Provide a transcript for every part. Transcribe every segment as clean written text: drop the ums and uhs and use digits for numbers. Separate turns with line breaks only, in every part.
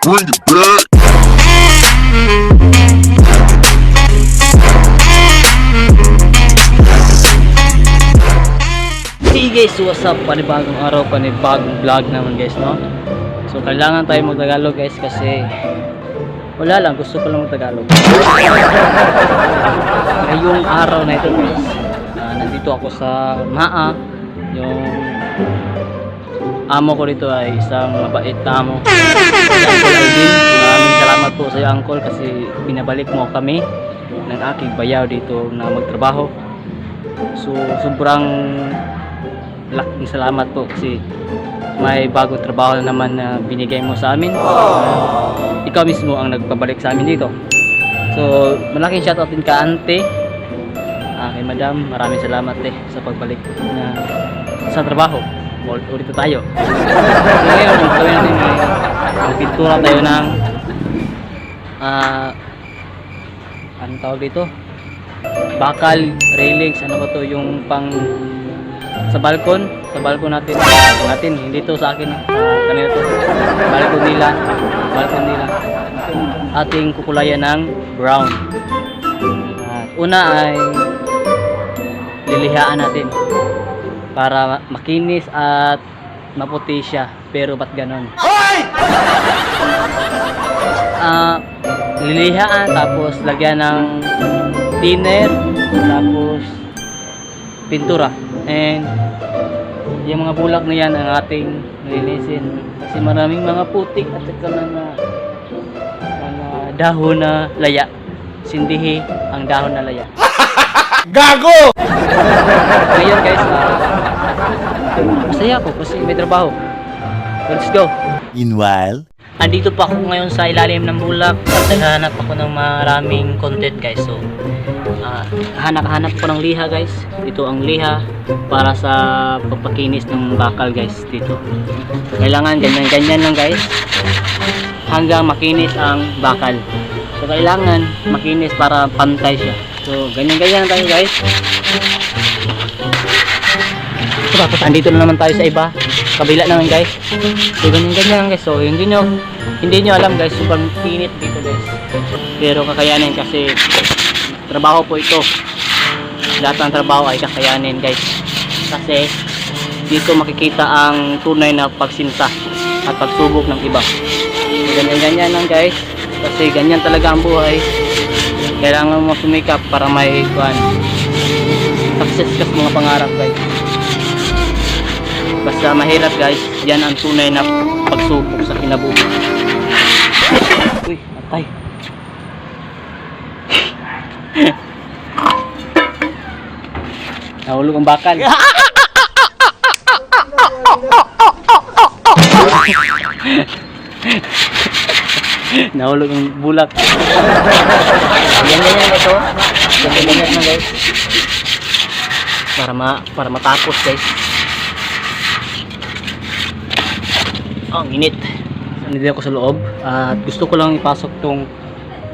Bring it back.
Hey guys, what's up? Panibagong araw, panibagong vlog naman guys, no? So kailangan tayo mag-Tagalog guys kasi wala lang, gusto ko lang mag-Tagalog. Ngayong araw na ito guys, nandito ako sa Maa. Yung amo ko dito ay isang mabait na amo. Uncle Alvin, maraming salamat po sa iyo uncle kasi binabalik mo kami ng aking bayaw dito na magtrabaho. So sobrang laking salamat po kasi may bagong trabaho na naman na binigay mo sa amin. Ikaw mismo ang nagpabalik sa amin dito. So malaking shoutout din ka ante, kay madam, maraming salamat sa pagbalik na sa trabaho. Ulit tayo. So ngayon ang gawin natin ay pintura tayo ng anong tawag dito, bakal railings, ano ba to, yung pang sa balkon natin, hindi to sa akin, kanila to, balkon nila ating kukulayan ng brown. At una ay lilihaan natin para makinis at maputi siya. Pero ba't ganon? Lilihaan tapos lagyan ng thinner tapos pintura, and yung mga bulak na yan ang ating nilinisin kasi maraming mga putik at saka mga dahon na laya. Sindihi ang dahon na laya.
Gago!
Ngayon guys, masaya ako kasi may trabaho. Let's go.
Meanwhile,
Andito pa ako ngayon sa ilalim ng bulak at naghahanap ako ng maraming content guys. So hanap ko ng liha guys. Ito ang liha para sa pagpakinis ng bakal guys dito. Kailangan ganyan lang guys hanggang makinis ang bakal. So kailangan makinis para pantay siya. So ganyan tayo guys. Tapos andito na naman tayo sa iba, kabila naman guys. So ganyan guys. So hindi nyo alam guys, sobrang pinit dito guys. Pero kakayanin kasi trabaho po ito. Lahat ng trabaho ay kakayanin guys. Kasi dito makikita ang tunay na pagsinta at pagsubok ng iba. So ganyan lang guys. Kasi ganyan talaga ang buhay. Kailangan mo sumikap para may success ka sa mga pangarap guys. Basta mahirap guys, yan ang tunay na pagsubok sa kinabuhi. Uy, atay. Nahulog ang bakal. Nahulog ang bulak. Ganyan ito. Ganyan na guys. Para matapos guys. Ang init. Nandito ako sa loob at gusto ko lang ipasok tong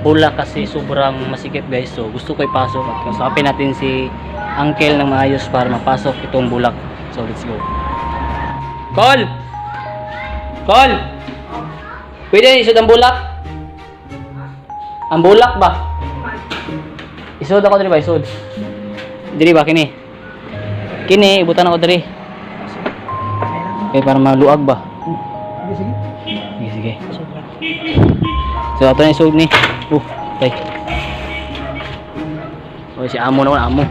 bulak kasi sobrang masikip guys. So gusto ko ipasok at kasapin natin si uncle ng maayos para mapasok itong bulak. So let's go. Call! Pwede isod ang bulak? Ang bulak ba? Isod ako diri ba? Isod diri ba? Kini ibutan ako diri okay, para maluag ba? Sige. So ato na isog ni. Okay. O si amo naman, amo.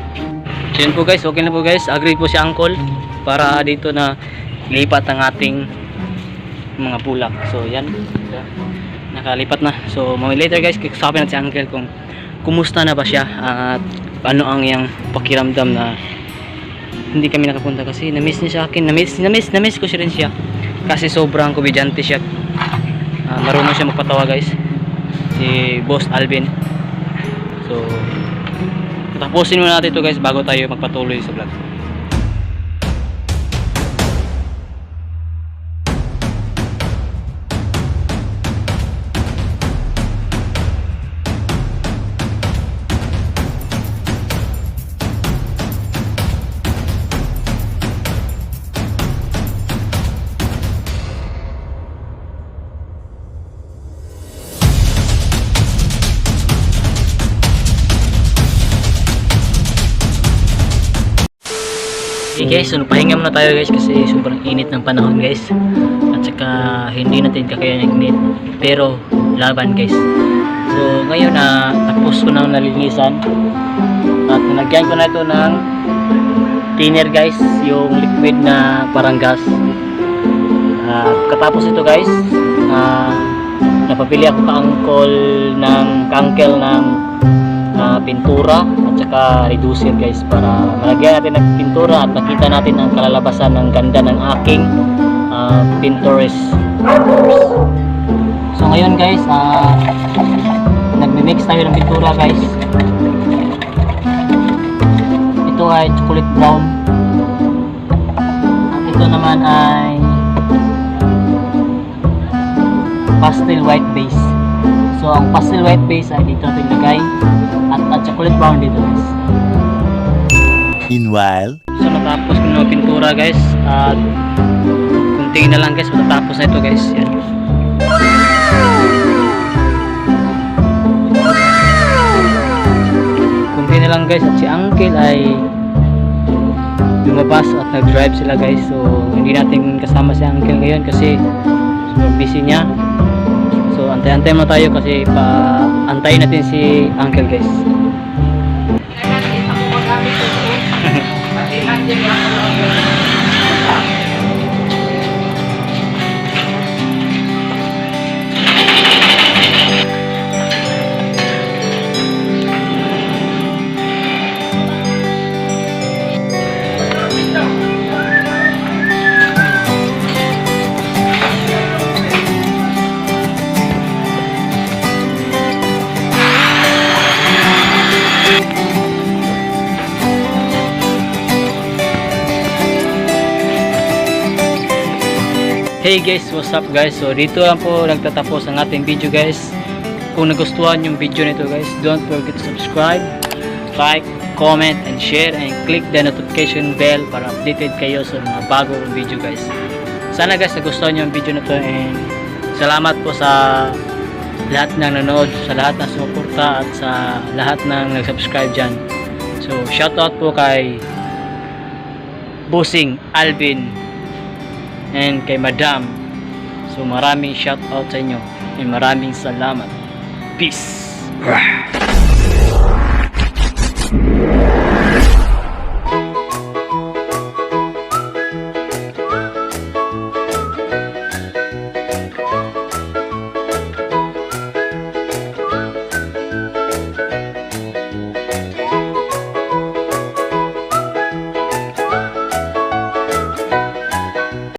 So yun po guys, okay na po guys. Agree po si uncle para dito na lipat ang ating mga bulak. So yan. Nakalipat na. So later guys, kikusapin natin si uncle kung kumusta na ba siya at ano ang iyang pakiramdam na hindi kami nakapunta kasi na-miss niya sa akin. Na-miss ko siya rin siya. Kasi sobrang komedyante siya. Marunong siya magpatawa guys, si Boss Alvin. So tapusin muna natin ito guys bago tayo magpatuloy sa vlog. Okay guys, so pahinga muna tayo guys kasi sobrang init ng panahon guys. At saka hindi natin kakayanin ng init. Pero laban guys. So ngayon na tapos ko nang nalinisan. At nalagyan ko na ito ng thinner guys, yung liquid na parang gas. Katapos ito guys, napabili ako ka-uncle ng pintura at saka reducer guys, para malagyan natin ng pintura at makita natin ang kalalabasan ng ganda ng aking Pinterest. So ngayon guys, nagmi-mix tayo ng pintura guys. Ito ay chocolate brown at ito naman ay pastel white base. So ang pastel white base ay dito natin ilagay at chocolate brown dito guys.
Meanwhile,
So natapos ko na pintura guys at kunti na lang guys matatapos na ito guys. Yan. Kunti na lang guys at si uncle ay lumabas at nag-drive sila guys. So hindi natin kasama si uncle ngayon kasi super busy niya. So antay-antay mo tayo kasi antayin natin si uncle guys. Hey guys, what's up guys? So dito lang po nagtatapos ang ating video guys. Kung nagustuhan yung video nito guys, don't forget to subscribe, like, comment, and share, and click the notification bell para updated kayo sa mga bagong video guys. Sana guys nagustuhan nyo yung video na to, and salamat po sa lahat ng nanood, sa lahat ng sumuporta at sa lahat ng nag-subscribe dyan. So shoutout po kay Bossing Alvin and kay Madam. So maraming shout out sa inyo and maraming salamat. Peace.